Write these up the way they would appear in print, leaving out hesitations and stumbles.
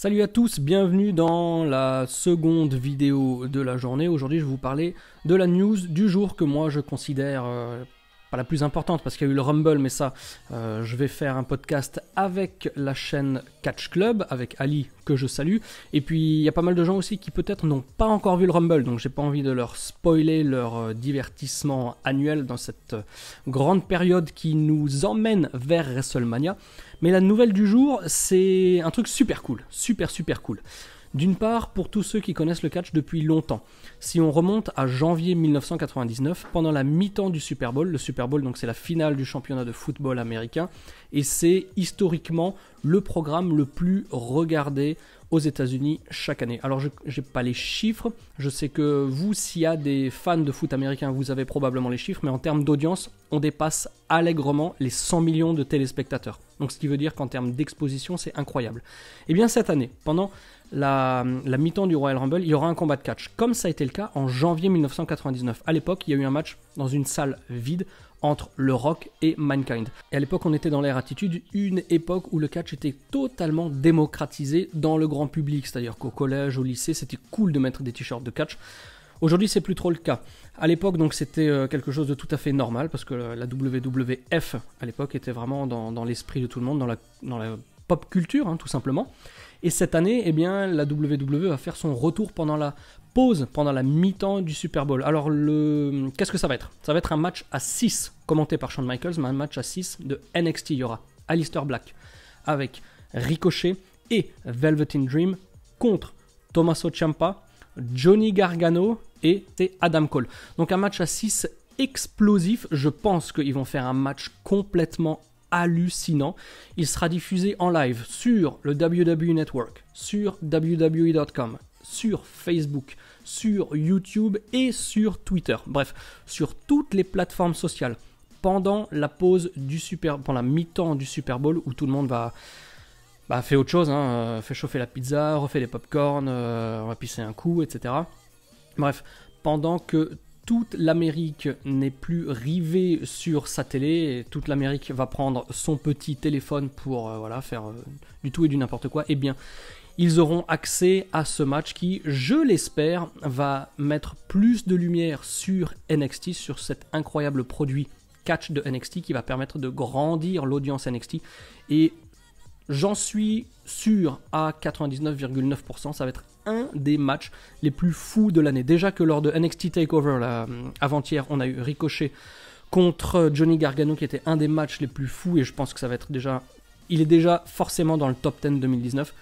Salut à tous, bienvenue dans la seconde vidéo de la journée. Aujourd'hui, je vais vous parler de la news du jour que moi je considère pas la plus importante parce qu'il y a eu le Rumble, mais ça, je vais faire un podcast avec la chaîne Catch Club, avec Ali que je salue. Et puis, il y a pas mal de gens aussi qui peut-être n'ont pas encore vu le Rumble, donc j'ai pas envie de leur spoiler leur divertissement annuel dans cette grande période qui nous emmène vers WrestleMania. Mais la nouvelle du jour, c'est un truc super cool, super cool. D'une part, pour tous ceux qui connaissent le catch depuis longtemps. Si on remonte à janvier 1999, pendant la mi-temps du Super Bowl, le Super Bowl, donc c'est la finale du championnat de football américain, et c'est historiquement le programme le plus regardé aux États-Unis chaque année. Alors je n'ai pas les chiffres, je sais que vous, s'il y a des fans de foot américain, vous avez probablement les chiffres, mais en termes d'audience, on dépasse allègrement les 100 millions de téléspectateurs. Donc ce qui veut dire qu'en termes d'exposition, c'est incroyable. Et bien cette année, pendant la mi-temps du Royal Rumble, il y aura un combat de catch, comme ça a été le cas en janvier 1999. À l'époque, il y a eu un match dans une salle vide entre le Rock et Mankind. Et à l'époque, on était dans l'ère Attitude, une époque où le catch était totalement démocratisé dans le grand public. C'est-à-dire qu'au collège, au lycée, c'était cool de mettre des t-shirts de catch. Aujourd'hui, c'est plus trop le cas. À l'époque, donc, c'était quelque chose de tout à fait normal parce que la WWF, à l'époque, était vraiment dans l'esprit de tout le monde, dans la pop culture, hein, tout simplement. Et cette année, eh bien, la WWE va faire son retour pendant la pause, pendant la mi-temps du Super Bowl. Alors, qu'est-ce que ça va être? Ça va être un match à 6, commenté par Shawn Michaels, mais un match à 6 de NXT. Il y aura Aleister Black avec Ricochet et Velveteen Dream contre Tommaso Ciampa, Johnny Gargano et Adam Cole. Donc un match à 6 explosif. Je pense qu'ils vont faire un match complètement hallucinant. Il sera diffusé en live sur le WWE Network, sur WWE.com, sur Facebook, sur YouTube et sur Twitter. Bref, sur toutes les plateformes sociales pendant la pause pendant la mi-temps du Super Bowl où tout le monde fait autre chose, hein, fait chauffer la pizza, refait les popcorn, on va pisser un coup, etc. Bref, pendant que toute l'Amérique n'est plus rivée sur sa télé, et toute l'Amérique va prendre son petit téléphone pour faire du tout et du n'importe quoi, eh bien, ils auront accès à ce match qui, je l'espère, va mettre plus de lumière sur NXT, sur cet incroyable produit catch de NXT qui va permettre de grandir l'audience NXT. Et j'en suis sûr à 99,9%, ça va être un des matchs les plus fous de l'année. Déjà que lors de NXT TakeOver, avant-hier, on a eu Ricochet contre Johnny Gargano qui était un des matchs les plus fous et je pense que ça va être il est déjà forcément dans le top 10 2019.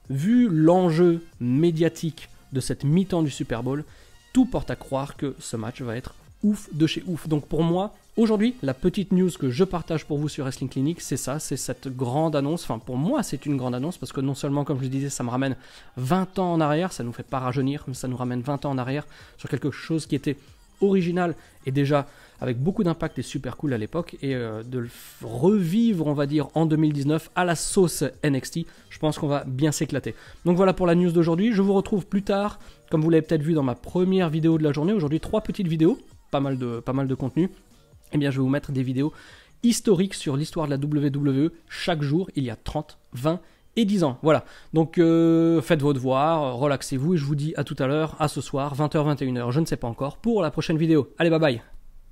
Vu l'enjeu médiatique de cette mi-temps du Super Bowl, tout porte à croire que ce match va être ouf de chez ouf. Donc pour moi, aujourd'hui, la petite news que je partage pour vous sur Wrestling Clinic, c'est ça, c'est cette grande annonce. Enfin, pour moi, c'est une grande annonce parce que non seulement, comme je le disais, ça me ramène 20 ans en arrière, ça nous fait pas rajeunir, mais ça nous ramène 20 ans en arrière sur quelque chose qui était original et déjà avec beaucoup d'impact et super cool à l'époque et de le revivre, on va dire, en 2019 à la sauce NXT, je pense qu'on va bien s'éclater. Donc voilà pour la news d'aujourd'hui, je vous retrouve plus tard, comme vous l'avez peut-être vu dans ma première vidéo de la journée, aujourd'hui 3 petites vidéos, pas mal de contenu. Eh bien, je vais vous mettre des vidéos historiques sur l'histoire de la WWE. Chaque jour, il y a 30, 20 et 10 ans. Voilà. Donc, faites vos devoirs, relaxez-vous et je vous dis à tout à l'heure, à ce soir, 20h, 21h, je ne sais pas encore, pour la prochaine vidéo. Allez, bye bye.